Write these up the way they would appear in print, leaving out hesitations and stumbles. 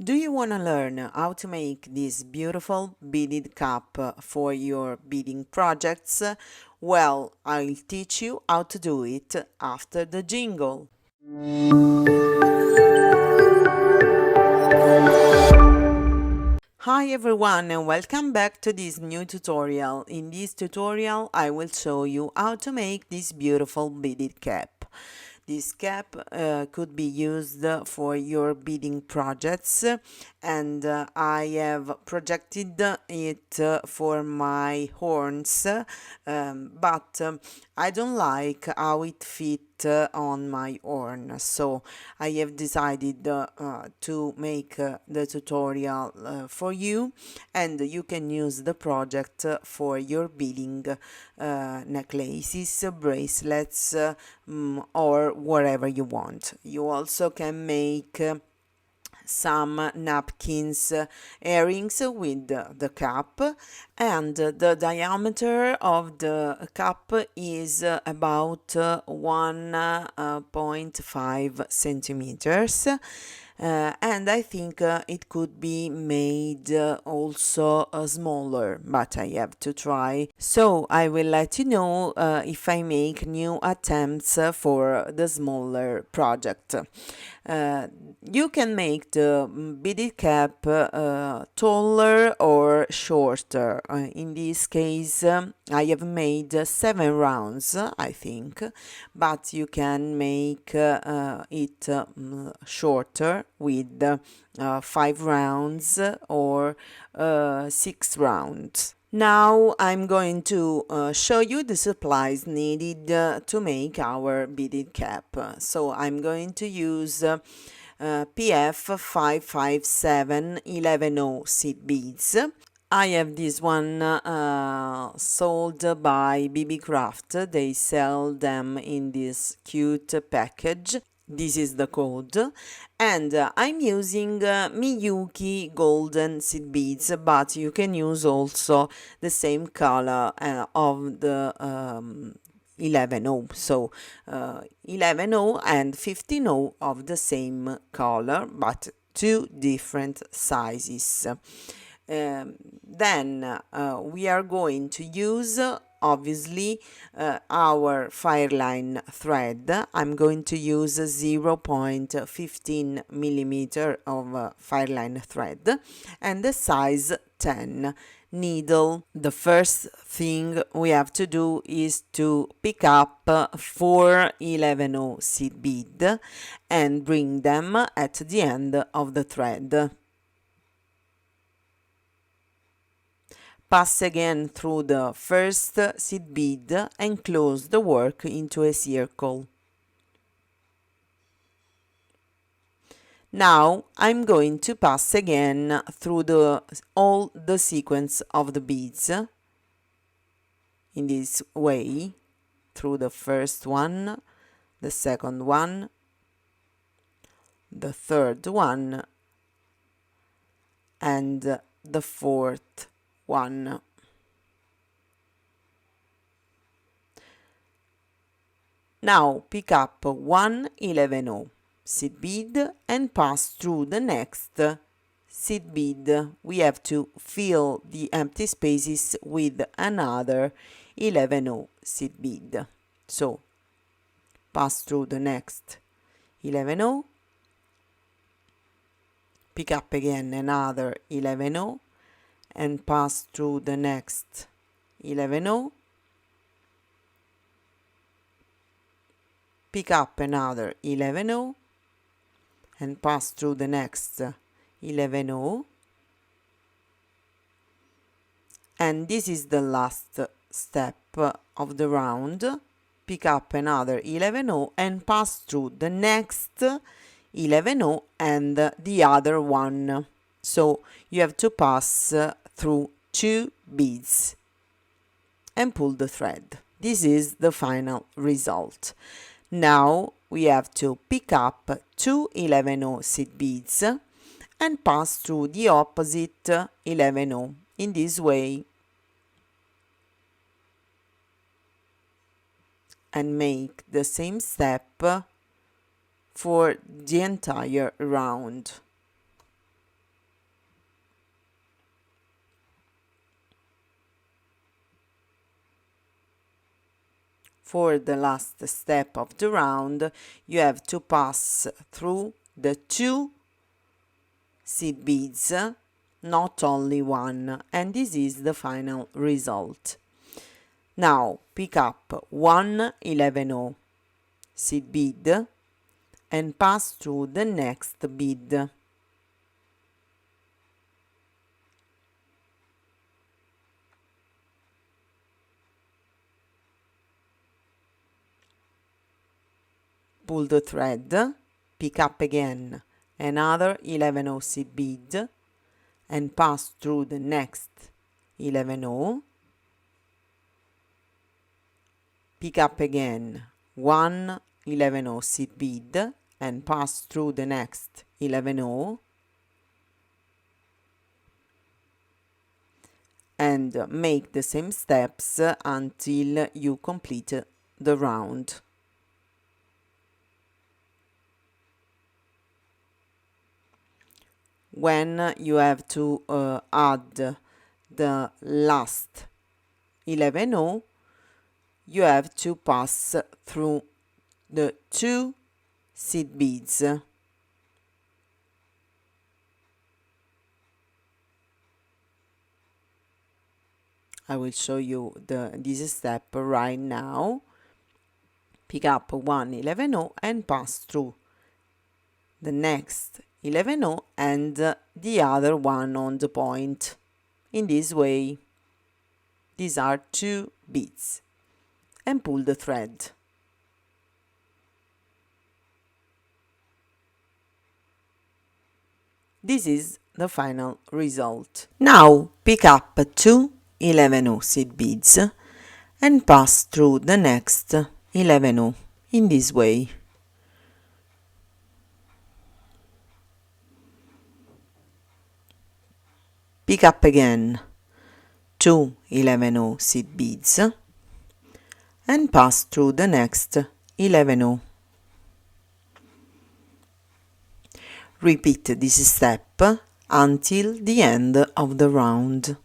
Do you want to learn how to make this beautiful beaded cup for your beading projects? Well, I'll teach you how to do it after the jingle. Hi everyone and welcome back to this new tutorial. In this tutorial I will show you how to make this beautiful beaded cap. This cap could be used for your beading projects, and I have projected it for my horns, but I don't like how it fit on my horn, so I have decided to make the tutorial for you, and you can use the project for your beading necklaces, bracelets, or whatever you want. You also can make some napkins, earrings with the cup, and the diameter of the cup is about 1.5 centimeters. And I think it could be made also smaller, but I have to try. So I will let you know if I make new attempts for the smaller project. You can make the beaded cap taller or shorter. In this case, I have made 7 rounds, I think, but you can make it shorter with 5 rounds or 6 rounds. Now I'm going to show you the supplies needed to make our beaded cap. So I'm going to use PF 557 11O seed beads. I have this one sold by BB Craft. They sell them in this cute package. This is the code, and I'm using Miyuki golden seed beads, but you can use also the same color of the 11O, so 11O and 15O of the same color, but two different sizes. Then we are going to use obviously our fireline thread. I'm going to use 0.15 millimeter of fireline thread and the size 10 needle. The first thing we have to do is to pick up 4 11O seed bead and bring them at the end of the thread. Pass again through the first seed bead and close the work into a circle. Now I'm going to pass again through all the sequence of the beads in this way, through the first one, the second one, the third one, and the fourth one. Now pick up one 11O seed bead and pass through the next seed bead. We have to fill the empty spaces with another 11O seed bead. So pass through the next 11O, pick up again another 11O and pass through the next 11O, pick up another 11O and pass through the next 11O, and this is the last step of the round. Pick up another 11O and pass through the next 11O and the other one. So you have to pass through 2 beads and pull the thread. This is the final result. Now we have to pick up 2 11O seed beads and pass through the opposite 11O in this way and make the same step for the entire round. For the last step of the round, you have to pass through the 2 seed beads, not only one, and this is the final result. Now pick up one 11-0 seed bead and pass through the next bead. Pull the thread, pick up again another 11-0 seed bead and pass through the next 11-0, pick up again one 11-0 seed bead and pass through the next 11-0, and make the same steps until you complete the round. When you have to add the last 11-0, you have to pass through the 2 seed beads. I will show you this step right now. Pick up one 11-0 and pass through the next 11-0 and the other one on the point. In this way, these are 2 beads, and pull the thread. This is the final result. Now pick up 2 11-0 seed beads and pass through the next 11-0 in this way. Pick up again 2 11-0 seed beads and pass through the next 11-0. Repeat this step until the end of the round.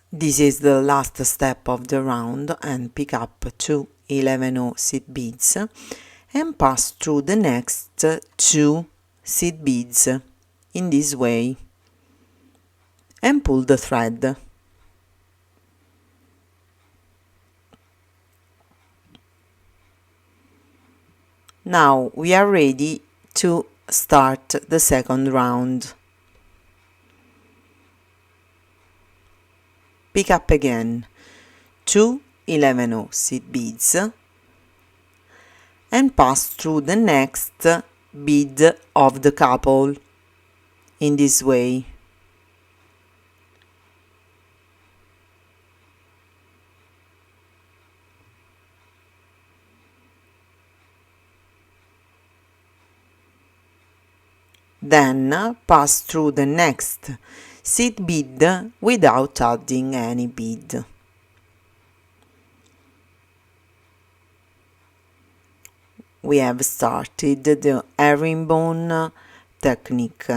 This is the last step of the round, and pick up 2 11-0 seed beads and pass through the next 2 seed beads in this way and pull the thread. Now we are ready to start the second round. Pick up again 2 11-0 seed beads and pass through the next bead of the couple in this way. Then pass through the next seed bead without adding any bead. We have started the herringbone technique.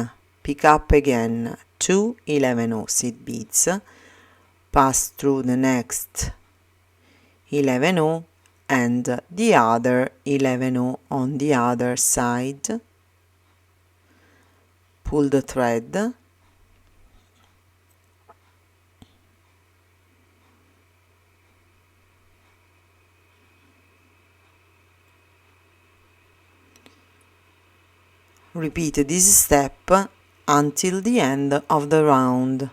Pick up again 2 11-0 seed beads, pass through the next 11-0 and the other 11-0 on the other side. Pull the thread. Repeat this step until the end of the round.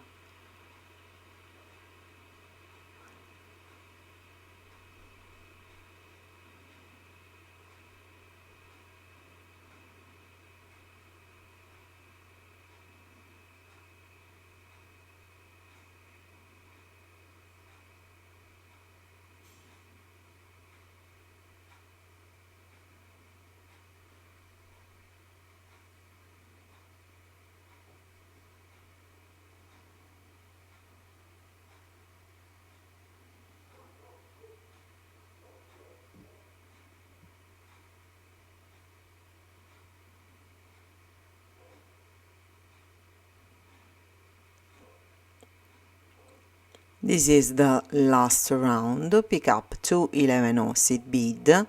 This is the last round. Pick up 2 11 seed bead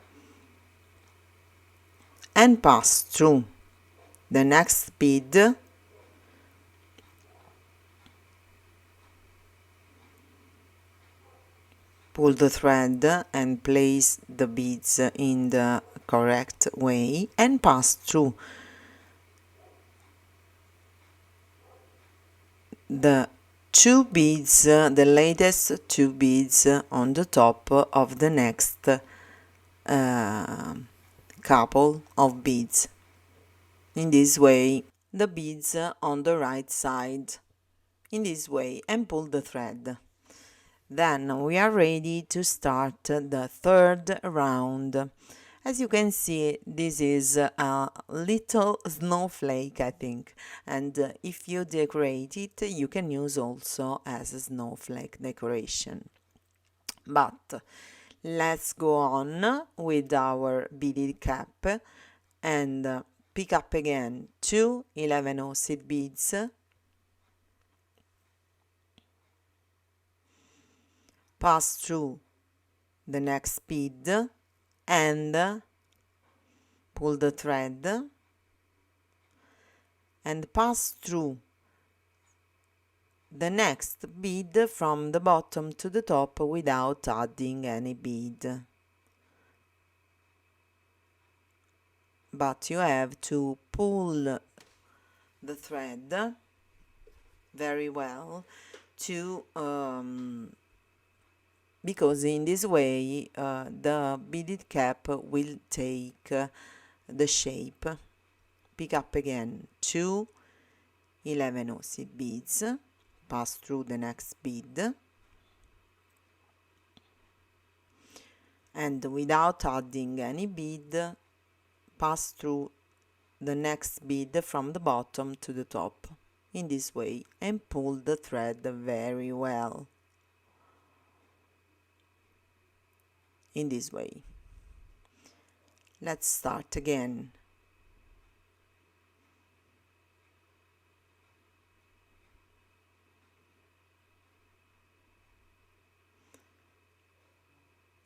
and pass through the next bead, pull the thread and place the beads in the correct way and pass through the two beads, the latest two beads on the top of the next couple of beads. In this way, the beads on the right side, in this way, and pull the thread. Then we are ready to start the third round. As you can see, this is a little snowflake, I think, and if you decorate it, you can use also as a snowflake decoration. But let's go on with our beaded cap and pick up again 2 11 seed beads, pass through the next bead and pull the thread and pass through the next bead from the bottom to the top without adding any bead. But you have to pull the thread very well to because in this way the beaded cap will take the shape. Pick up again 2 11 seed beads, pass through the next bead and without adding any bead, pass through the next bead from the bottom to the top in this way and pull the thread very well in this way. Let's start again.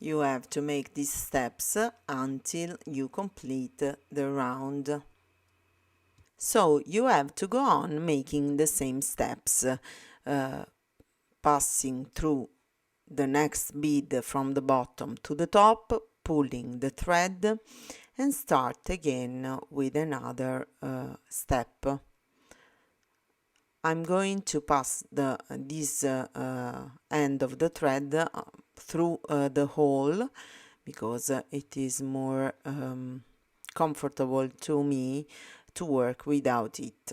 You have to make these steps until you complete the round. So you have to go on making the same steps, passing through the next bead from the bottom to the top, pulling the thread and start again with another step. I'm going to pass this end of the thread through the hole because it is more comfortable to me to work without it.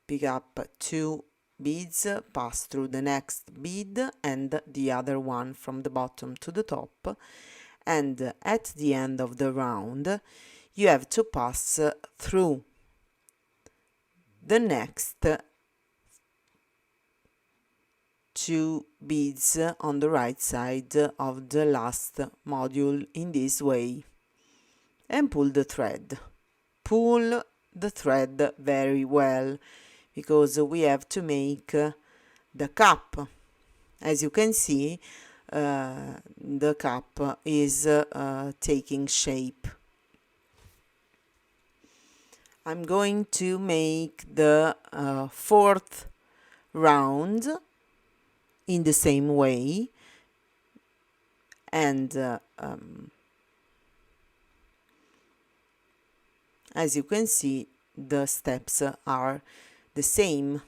Pick up 2 beads, pass through the next bead and the other one from the bottom to the top, and at the end of the round you have to pass through the next 2 beads on the right side of the last module in this way and pull the thread. Pull the thread very well because we have to make the cap. As you can see, the cap is taking shape. I'm going to make the fourth round in the same way and as you can see, the steps are the same.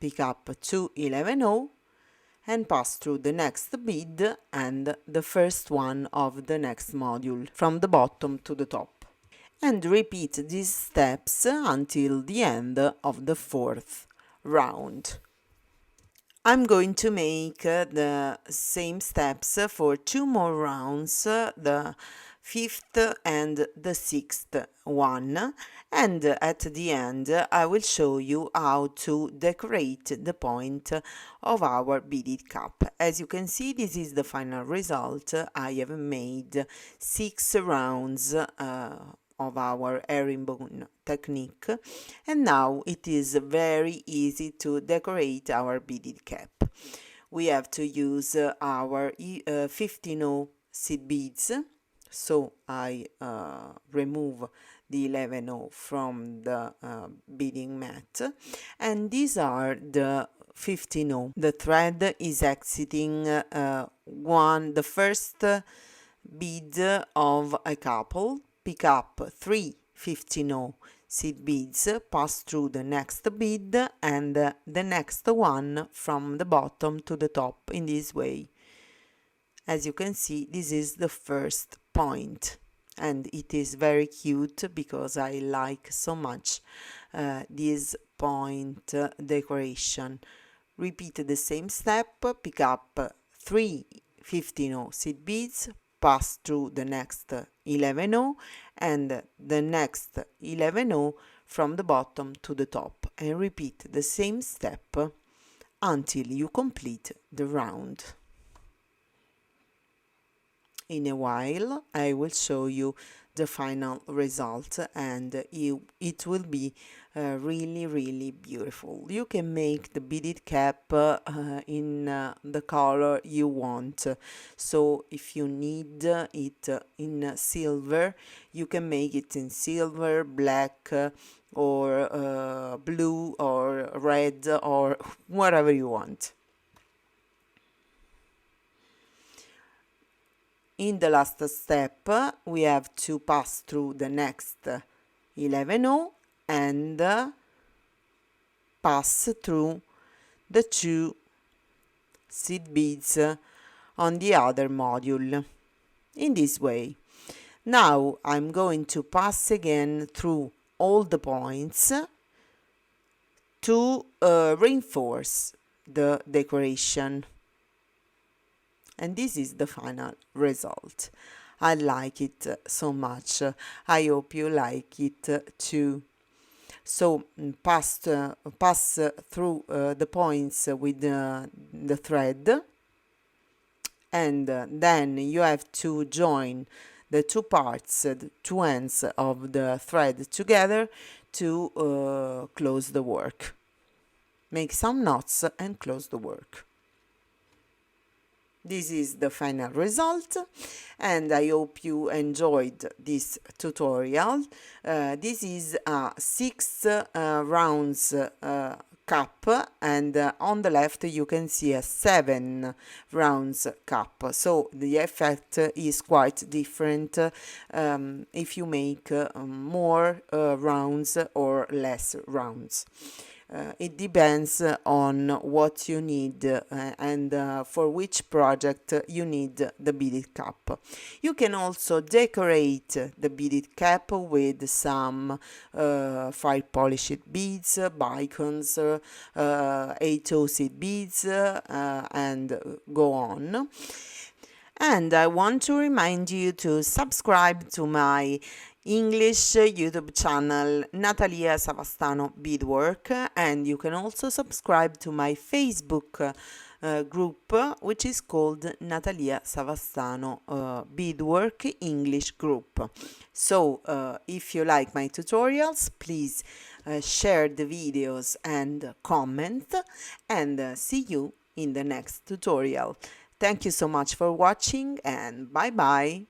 Pick up 2 11 and pass through the next bead and the first one of the next module from the bottom to the top, and repeat these steps until the end of the fourth round. I'm going to make the same steps for 2 more rounds, the 5th and the 6th one, and at the end I will show you how to decorate the point of our beaded cap. As you can see, this is the final result. I have made 6 rounds of our herringbone technique, and now it is very easy to decorate our beaded cap. We have to use our 15 seed beads, so I remove the 11 from the beading mat, and these are the 15. The thread is exiting the first bead of a couple, pick up 3 15 seed beads, pass through the next bead and the next one from the bottom to the top in this way. As you can see, this is the first point, and it is very cute because I like so much this point decoration. Repeat the same step, pick up 3 15 seed beads, pass through the next 11 and the next 11 from the bottom to the top, and repeat the same step until you complete the round. In a while I will show you the final result, and it will be really beautiful. You can make the beaded cap in the color you want, so if you need it in silver, you can make it in silver, black, or blue or red, or whatever you want. In the last step, we have to pass through the next 11 and pass through the 2 seed beads on the other module. In this way. Now I'm going to pass again through all the points to reinforce the decoration. And this is the final result. I like it so much. I hope you like it too. So pass through the points with the thread, and then you have to join the two parts, the two ends of the thread together to close the work. Make some knots and close the work. This is the final result, and I hope you enjoyed this tutorial. This is a 6 rounds cup, and on the left you can see a 7 rounds cup, so the effect is quite different if you make more rounds or less rounds. It depends on what you need and for which project you need the beaded cap. You can also decorate the beaded cap with some fire polished beads, bicons, 8 seed beads, and go on. And I want to remind you to subscribe to my English YouTube channel, Natalia Savastano Beadwork, and you can also subscribe to my Facebook group, which is called Natalia Savastano Beadwork English Group. So if you like my tutorials, please share the videos and comment, and see you in the next tutorial. Thank you so much for watching, and bye bye.